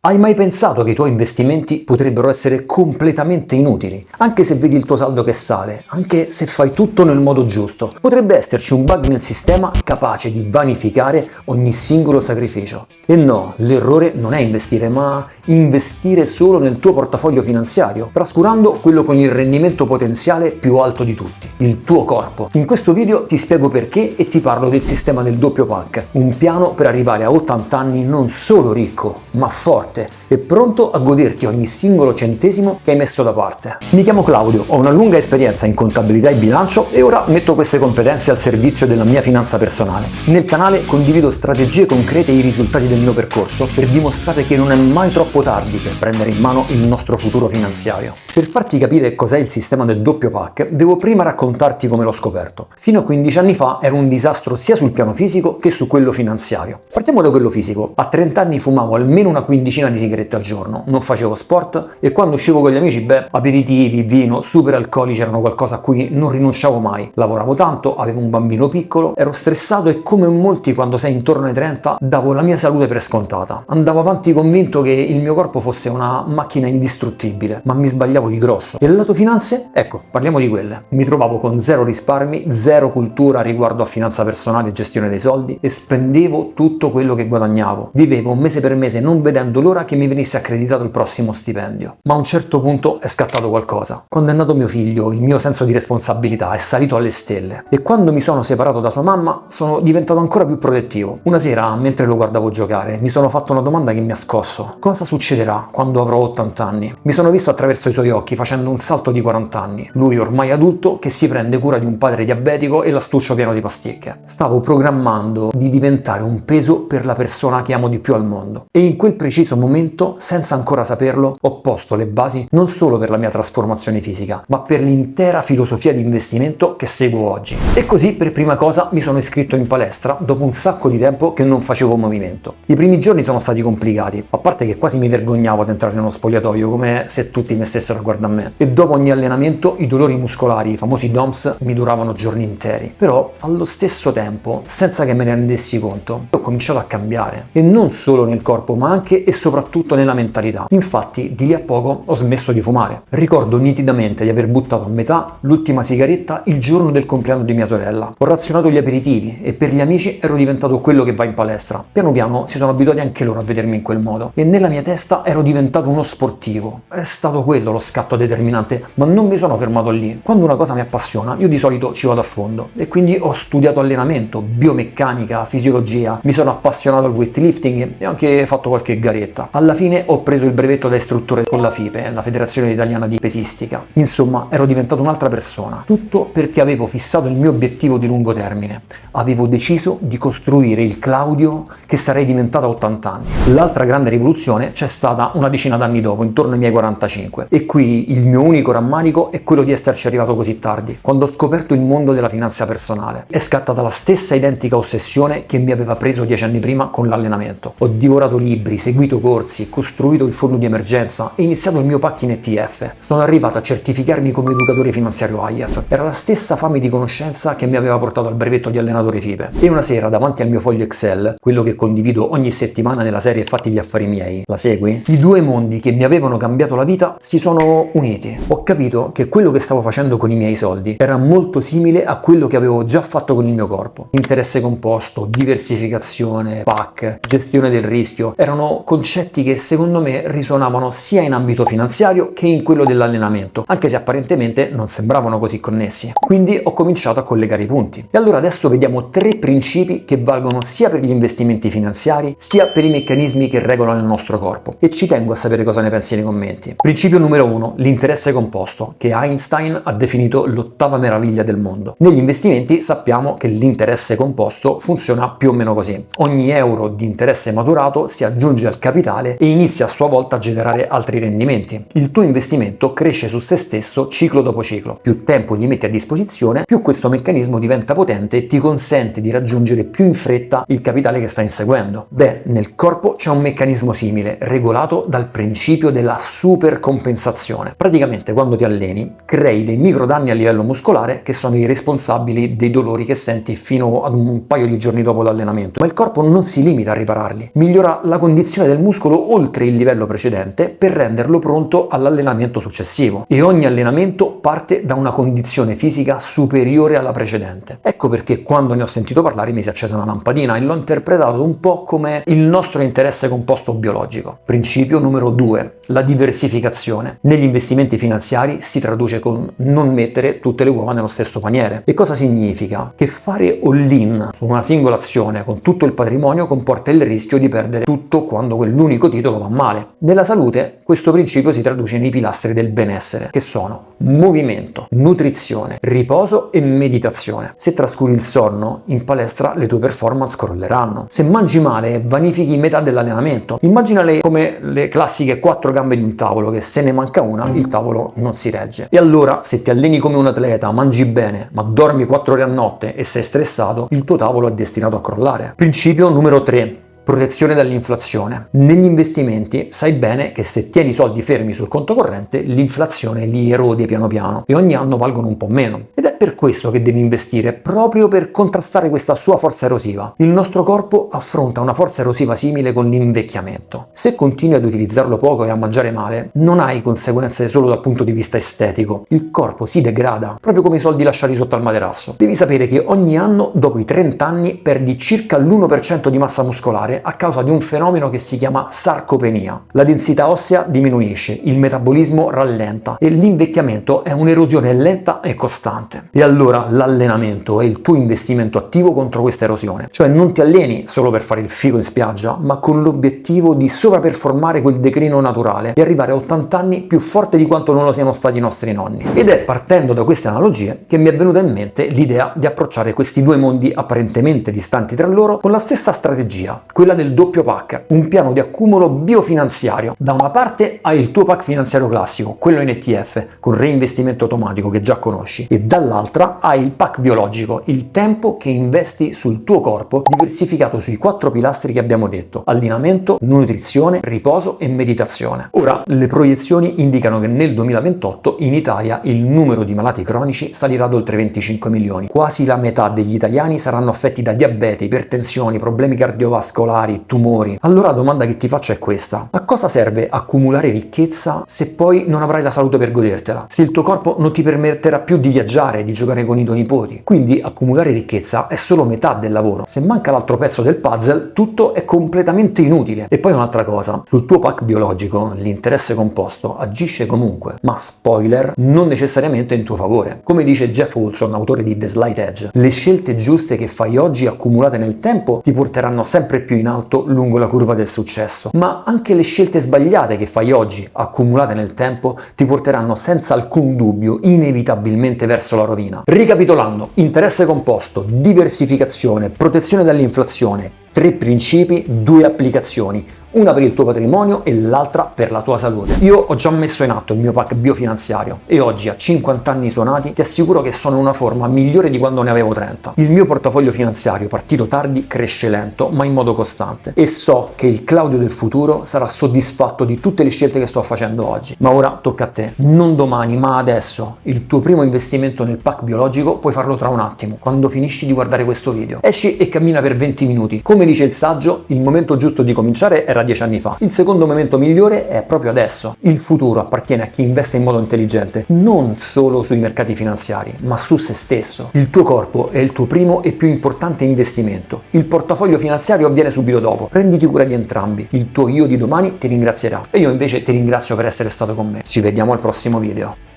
Hai mai pensato che i tuoi investimenti potrebbero essere completamente inutili? Anche se vedi il tuo saldo che sale, anche se fai tutto nel modo giusto, potrebbe esserci un bug nel sistema capace di vanificare ogni singolo sacrificio. E no, l'errore non è investire, ma investire solo nel tuo portafoglio finanziario, trascurando quello con il rendimento potenziale più alto di tutti, il tuo corpo. In questo video ti spiego perché e ti parlo del sistema del doppio PAC, un piano per arrivare a 80 anni non solo ricco, ma forte e pronto a goderti ogni singolo centesimo che hai messo da parte. Mi chiamo Claudio, ho una lunga esperienza in contabilità e bilancio e ora metto queste competenze al servizio della mia finanza personale. Nel canale condivido strategie concrete e i risultati del mio percorso per dimostrare che non è mai troppo tardi per prendere in mano il nostro futuro finanziario. Per farti capire cos'è il sistema del doppio PAC, devo prima raccontarti come l'ho scoperto. Fino a 15 anni fa ero un disastro sia sul piano fisico che su quello finanziario. Partiamo da quello fisico. A 30 anni fumavo almeno una quindicina di sigarette al giorno, non facevo sport e quando uscivo con gli amici, aperitivi, vino, super alcolici erano qualcosa a cui non rinunciavo mai. Lavoravo tanto, avevo un bambino piccolo, ero stressato e come molti quando sei intorno ai 30 davo la mia salute per scontata. Andavo avanti convinto che il mio corpo fosse una macchina indistruttibile, ma mi sbagliavo di grosso. E il lato finanze? Ecco, parliamo di quelle. Mi trovavo con zero risparmi, zero cultura riguardo a finanza personale e gestione dei soldi e spendevo tutto quello che guadagnavo. Vivevo mese per mese non vedendo l'ora che mi venisse accreditato il prossimo stipendio. Ma a un certo punto è scattato qualcosa. Quando è nato mio figlio, il mio senso di responsabilità è salito alle stelle e quando mi sono separato da sua mamma sono diventato ancora più protettivo. Una sera, mentre lo guardavo giocare, mi sono fatto una domanda che mi ha scosso. Cosa succederà quando avrò 80 anni? Mi sono visto attraverso i suoi occhi facendo un salto di 40 anni. Lui ormai adulto che si prende cura di un padre diabetico e l'astuccio pieno di pasticche. Stavo programmando di diventare un peso per la persona che amo di più al mondo. E in quel preciso momento, senza ancora saperlo, ho posto le basi non solo per la mia trasformazione fisica, ma per l'intera filosofia di investimento che seguo oggi. E così per prima cosa mi sono iscritto in palestra dopo un sacco di tempo che non facevo movimento. I primi giorni sono stati complicati, a parte che quasi mi vergognavo ad entrare nello spogliatoio, come se tutti mi stessero a guardare a me. E dopo ogni allenamento i dolori muscolari, i famosi DOMS, mi duravano giorni interi. Però allo stesso tempo, senza che me ne rendessi conto, ho cominciato a cambiare. E non solo nel corpo, ma anche e soprattutto nella mentalità. Infatti, di lì a poco ho smesso di fumare. Ricordo nitidamente di aver buttato a metà l'ultima sigaretta il giorno del compleanno di mia sorella. Ho razionato gli aperitivi e per gli amici ero diventato quello che va in palestra. Piano piano si sono abituati anche loro a vedermi in quel modo e nella mia testa ero diventato uno sportivo. È stato quello lo scatto determinante, ma non mi sono fermato lì. Quando una cosa mi appassiona, io di solito ci vado a fondo e quindi ho studiato allenamento, biomeccanica, fisiologia, mi sono appassionato al weightlifting e ho anche fatto qualche garetta. Alla fine ho preso il brevetto da istruttore con la FIPE, la Federazione Italiana di Pesistica. Insomma, ero diventato un'altra persona. Tutto perché avevo fissato il mio obiettivo di lungo termine. Avevo deciso di costruire il Claudio che sarei diventato a 80 anni. L'altra grande rivoluzione c'è stata una decina d'anni dopo, intorno ai miei 45. E qui il mio unico rammarico è quello di esserci arrivato così tardi, quando ho scoperto il mondo della finanza personale. È scattata la stessa identica ossessione che mi aveva preso 10 anni prima con l'allenamento. Ho divorato libri, seguito corsi, costruito il fondo di emergenza e iniziato il mio PAC in ETF. Sono arrivato a certificarmi come educatore finanziario AIEF. Era la stessa fame di conoscenza che mi aveva portato al brevetto di allenatore FIPE. E una sera, davanti al mio foglio Excel, quello che condivido ogni settimana nella serie Fatti gli affari miei, la segui? I due mondi che mi avevano cambiato la vita si sono uniti. Ho capito che quello che stavo facendo con i miei soldi era molto simile a quello che avevo già fatto con il mio corpo. Interesse composto, diversificazione, PAC, gestione del rischio, erano concetti che secondo me risuonavano sia in ambito finanziario che in quello dell'allenamento, anche se apparentemente non sembravano così connessi. Quindi ho cominciato a collegare i punti. E allora adesso vediamo 3 principi che valgono sia per gli investimenti finanziari, sia per i meccanismi che regolano il nostro corpo. E ci tengo a sapere cosa ne pensi nei commenti. Principio numero 1, l'interesse composto, che Einstein ha definito l'8ª meraviglia del mondo. Negli investimenti sappiamo che l'interesse composto funziona più o meno così. Ogni euro di interesse maturato si aggiunge al capitale e inizia a sua volta a generare altri rendimenti. Il tuo investimento cresce su se stesso ciclo dopo ciclo. Più tempo gli metti a disposizione, più questo meccanismo diventa potente e ti consente di raggiungere più in fretta il capitale che stai inseguendo. Nel corpo c'è un meccanismo simile, regolato dal principio della supercompensazione. Praticamente quando ti alleni, crei dei microdanni a livello muscolare che sono i responsabili dei dolori che senti fino ad un paio di giorni dopo l'allenamento. Ma il corpo non si limita a ripararli, migliora la condizione del muscolo oltre il livello precedente per renderlo pronto all'allenamento successivo. E ogni allenamento parte da una condizione fisica superiore alla precedente. Ecco perché quando ne ho sentito parlare mi si è accesa una lampadina e l'ho interpretato un po' come il nostro interesse composto biologico. Principio numero 2, la diversificazione. Negli investimenti finanziari si traduce con non mettere tutte le uova nello stesso paniere. E cosa significa? Che fare all-in su una singola azione con tutto il patrimonio comporta il rischio di perdere tutto quando quell'unico titolo va male. Nella salute questo principio si traduce nei pilastri del benessere, che sono movimento, nutrizione, riposo e meditazione. Se trascuri il sonno, in palestra le tue performance crolleranno. Se mangi male e vanifichi metà dell'allenamento, immaginale come le classiche 4 gambe di un tavolo, che se ne manca una il tavolo non si regge. E allora se ti alleni come un atleta, mangi bene, ma dormi 4 ore a notte e sei stressato, il tuo tavolo è destinato a crollare. Principio numero 3. Protezione dall'inflazione. Negli investimenti sai bene che se tieni i soldi fermi sul conto corrente, l'inflazione li erode piano piano e ogni anno valgono un po' meno. Ed è per questo che devi investire, proprio per contrastare questa sua forza erosiva. Il nostro corpo affronta una forza erosiva simile con l'invecchiamento. Se continui ad utilizzarlo poco e a mangiare male, non hai conseguenze solo dal punto di vista estetico. Il corpo si degrada, proprio come i soldi lasciati sotto al materasso. Devi sapere che ogni anno, dopo i 30 anni, perdi circa l'1% di massa muscolare a causa di un fenomeno che si chiama sarcopenia. La densità ossea diminuisce, il metabolismo rallenta e l'invecchiamento è un'erosione lenta e costante. E allora l'allenamento è il tuo investimento attivo contro questa erosione. Cioè non ti alleni solo per fare il figo in spiaggia, ma con l'obiettivo di sovraperformare quel declino naturale e arrivare a 80 anni più forte di quanto non lo siano stati i nostri nonni. Ed è partendo da queste analogie che mi è venuta in mente l'idea di approcciare questi due mondi apparentemente distanti tra loro con la stessa strategia, quella del doppio pack, un piano di accumulo biofinanziario. Da una parte hai il tuo pack finanziario classico, quello in ETF, con reinvestimento automatico che già conosci, e dall'altra hai il pack biologico, il tempo che investi sul tuo corpo, diversificato sui 4 pilastri che abbiamo detto: allenamento, nutrizione, riposo e meditazione. Ora, le proiezioni indicano che nel 2028 in Italia il numero di malati cronici salirà ad oltre 25 milioni. Quasi la metà degli italiani saranno affetti da diabete, ipertensione, problemi cardiovascolari, tumori. Allora la domanda che ti faccio è questa: a cosa serve accumulare ricchezza se poi non avrai la salute per godertela? Se il tuo corpo non ti permetterà più di viaggiare, di giocare con i tuoi nipoti? Quindi accumulare ricchezza è solo metà del lavoro. Se manca l'altro pezzo del puzzle, tutto è completamente inutile. E poi un'altra cosa: sul tuo pack biologico l'interesse composto agisce comunque, ma spoiler, non necessariamente in tuo favore. Come dice Jeff Wilson, autore di The Slight Edge, le scelte giuste che fai oggi accumulate nel tempo ti porteranno sempre più in alto lungo la curva del successo, ma anche le scelte sbagliate che fai oggi, accumulate nel tempo, ti porteranno senza alcun dubbio inevitabilmente verso la rovina. Ricapitolando: interesse composto, diversificazione, protezione dall'inflazione, 3 principi, 2 applicazioni, una per il tuo patrimonio e l'altra per la tua salute. Io ho già messo in atto il mio pack biofinanziario e oggi, a 50 anni suonati, ti assicuro che sono in una forma migliore di quando ne avevo 30. Il mio portafoglio finanziario, partito tardi, cresce lento ma in modo costante, e so che il Claudio del futuro sarà soddisfatto di tutte le scelte che sto facendo oggi. Ma ora tocca a te, non domani ma adesso. Il tuo primo investimento nel pack biologico puoi farlo tra un attimo, quando finisci di guardare questo video. Esci e cammina per 20 minuti. Come dice il saggio, il momento giusto di cominciare era 10 anni fa. Il secondo momento migliore è proprio adesso. Il futuro appartiene a chi investe in modo intelligente, non solo sui mercati finanziari, ma su se stesso. Il tuo corpo è il tuo primo e più importante investimento. Il portafoglio finanziario viene subito dopo. Prenditi cura di entrambi. Il tuo io di domani ti ringrazierà. E io invece ti ringrazio per essere stato con me. Ci vediamo al prossimo video.